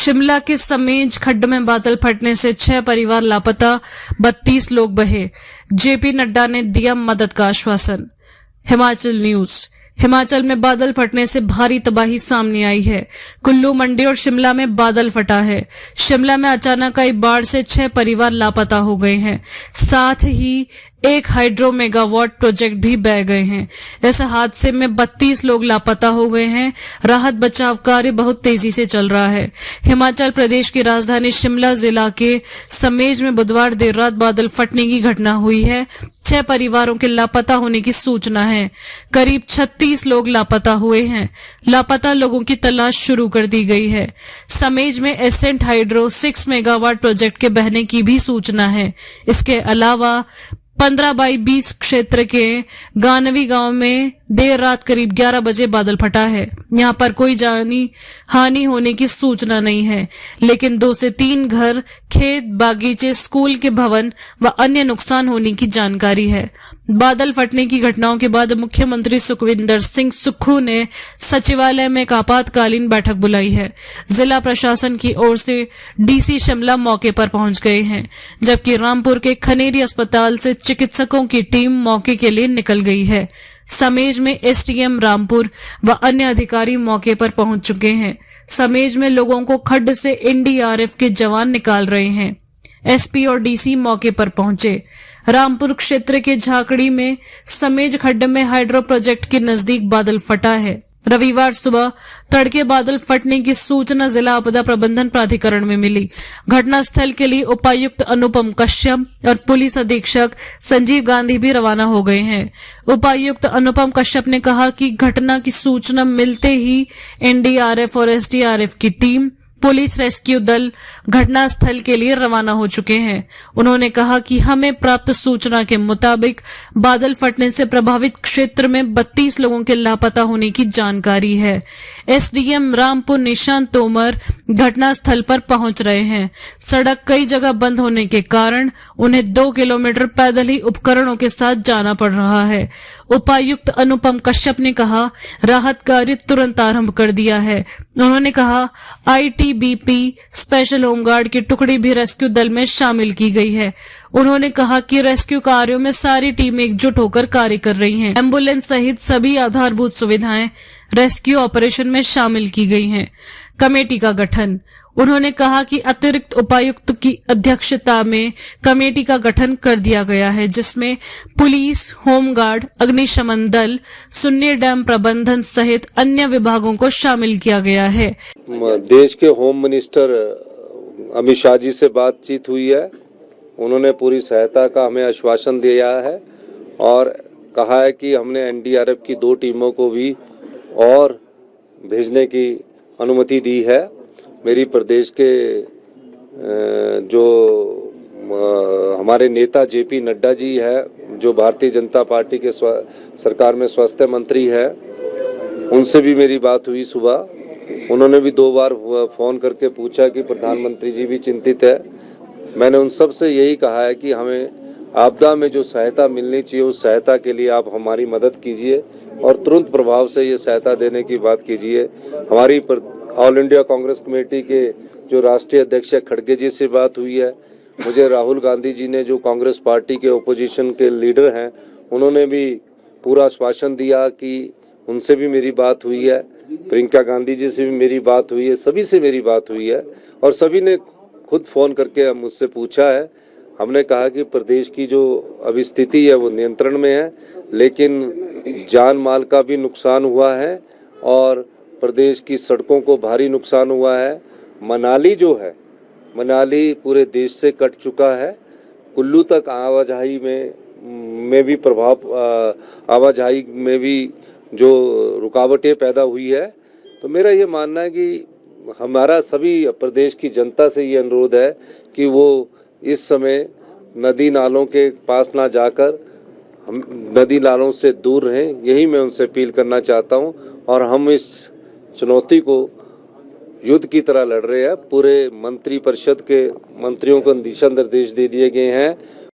शिमला के समेज खड्ड में बादल फटने से 6 परिवार लापता, 32 लोग बहे। जेपी नड्डा ने दिया मदद का आश्वासन। हिमाचल न्यूज। हिमाचल में बादल फटने से भारी तबाही सामने आई है। कुल्लू, मंडी और शिमला में बादल फटा है। शिमला में अचानक आई बाढ़ से 6 परिवार लापता हो गए हैं। साथ ही एक हाइड्रो मेगावाट प्रोजेक्ट भी बह गए हैं। इस हादसे में 32 लोग लापता हो गए हैं। राहत बचाव कार्य बहुत तेजी से चल रहा है। हिमाचल प्रदेश की राजधानी शिमला जिला के समेज में बुधवार देर रात बादल फटने की घटना हुई है। 6 परिवारों के लापता होने की सूचना है। करीब 36 लोग लापता हुए हैं। लापता लोगों की तलाश शुरू कर दी गई है। समेज में एसेंट हाइड्रो 6 मेगावाट प्रोजेक्ट के बहने की भी सूचना है। इसके अलावा 15/20 क्षेत्र के गानवी गांव में देर रात करीब 11 बजे बादल फटा है। यहां पर कोई जानी हानि होने की सूचना नहीं है, लेकिन 2 से 3 घर, खेत, बागीचे, स्कूल के भवन व अन्य नुकसान होने की जानकारी है। बादल फटने की घटनाओं के बाद मुख्यमंत्री सुखविंदर सिंह सुक्खू ने सचिवालय में एक आपातकालीन बैठक बुलाई है। जिला प्रशासन की ओर से डीसी शिमला मौके पर पहुंच गए हैं, जबकि रामपुर के खनेरी अस्पताल से चिकित्सकों की टीम मौके के लिए निकल गई है। समेज में एसडीएम रामपुर व अन्य अधिकारी मौके पर पहुंच चुके हैं। समेज में लोगों को खड्ड से एनडीआरएफ के जवान निकाल रहे हैं। एसपी और डीसी मौके पर पहुंचे। रामपुर क्षेत्र के झाकड़ी में समेज खड्ड में हाइड्रो प्रोजेक्ट के नजदीक बादल फटा है। रविवार सुबह तड़के बादल फटने की सूचना जिला आपदा प्रबंधन प्राधिकरण में मिली। घटनास्थल के लिए उपायुक्त अनुपम कश्यप और पुलिस अधीक्षक संजीव गांधी भी रवाना हो गए हैं। उपायुक्त अनुपम कश्यप ने कहा कि घटना की सूचना मिलते ही एनडीआरएफ और एसडीआरएफ की टीम, पुलिस, रेस्क्यू दल घटनास्थल के लिए रवाना हो चुके हैं। उन्होंने कहा कि हमें प्राप्त सूचना के मुताबिक बादल फटने से प्रभावित क्षेत्र में 32 लोगों के लापता होने की जानकारी है। एसडीएम रामपुर निशांत तोमर घटनास्थल पर पहुंच रहे हैं। सड़क कई जगह बंद होने के कारण उन्हें 2 किलोमीटर पैदल ही उपकरणों के साथ जाना पड़ रहा है। उपायुक्त अनुपम कश्यप ने कहा, राहत कार्य तुरंत आरंभ कर दिया है। उन्होंने कहा, आईटीबीपी स्पेशल होमगार्ड की टुकड़ी भी रेस्क्यू दल में शामिल की गई है। उन्होंने कहा कि रेस्क्यू कार्यों में सारी टीमें एकजुट होकर कार्य कर रही हैं। एम्बुलेंस सहित सभी आधारभूत सुविधाएं रेस्क्यू ऑपरेशन में शामिल की गई हैं। कमेटी का गठन। उन्होंने कहा कि अतिरिक्त उपायुक्त की अध्यक्षता में कमेटी का गठन कर दिया गया है, जिसमें पुलिस, होमगार्ड, अग्निशमन दल, सुन्नी डैम प्रबंधन सहित अन्य विभागों को शामिल किया गया है। देश के होम मिनिस्टर अमित शाह जी से बातचीत हुई है। उन्होंने पूरी सहायता का हमें आश्वासन दिया है और कहा है कि हमने एनडीआरएफ की 2 टीमों को भी और भेजने की अनुमति दी है। मेरी प्रदेश के जो हमारे नेता जेपी नड्डा जी है, जो भारतीय जनता पार्टी के सरकार में स्वास्थ्य मंत्री है, उनसे भी मेरी बात हुई सुबह। उन्होंने भी 2 बार फ़ोन करके पूछा कि प्रधानमंत्री जी भी चिंतित है। मैंने उन सब से यही कहा है कि हमें आपदा में जो सहायता मिलनी चाहिए उस सहायता के लिए आप हमारी मदद कीजिए और तुरंत प्रभाव से ये सहायता देने की बात कीजिए। हमारी ऑल इंडिया कांग्रेस कमेटी के जो राष्ट्रीय अध्यक्ष खड़गे जी से बात हुई है। मुझे राहुल गांधी जी ने, जो कांग्रेस पार्टी के ओपोजिशन के लीडर हैं, उन्होंने भी पूरा आश्वासन दिया कि उनसे भी मेरी बात हुई है। प्रियंका गांधी जी से भी मेरी बात हुई है। सभी से मेरी बात हुई है और सभी ने खुद फ़ोन करके मुझसे पूछा है। हमने कहा कि प्रदेश की जो अभी स्थिति है वो नियंत्रण में है, लेकिन जान माल का भी नुकसान हुआ है और प्रदेश की सड़कों को भारी नुकसान हुआ है। मनाली जो है, मनाली पूरे देश से कट चुका है। कुल्लू तक आवाजाही में भी प्रभाव, आवाजाही में भी जो रुकावटें पैदा हुई है। तो मेरा ये मानना है कि हमारा सभी प्रदेश की जनता से ये अनुरोध है कि वो इस समय नदी नालों के पास ना जाकर हम नदी नालों से दूर रहें। यही मैं उनसे अपील करना चाहता हूं और हम इस चुनौती को युद्ध की तरह लड़ रहे हैं। पूरे मंत्री परिषद के मंत्रियों को दिशा निर्देश दे दिए गए हैं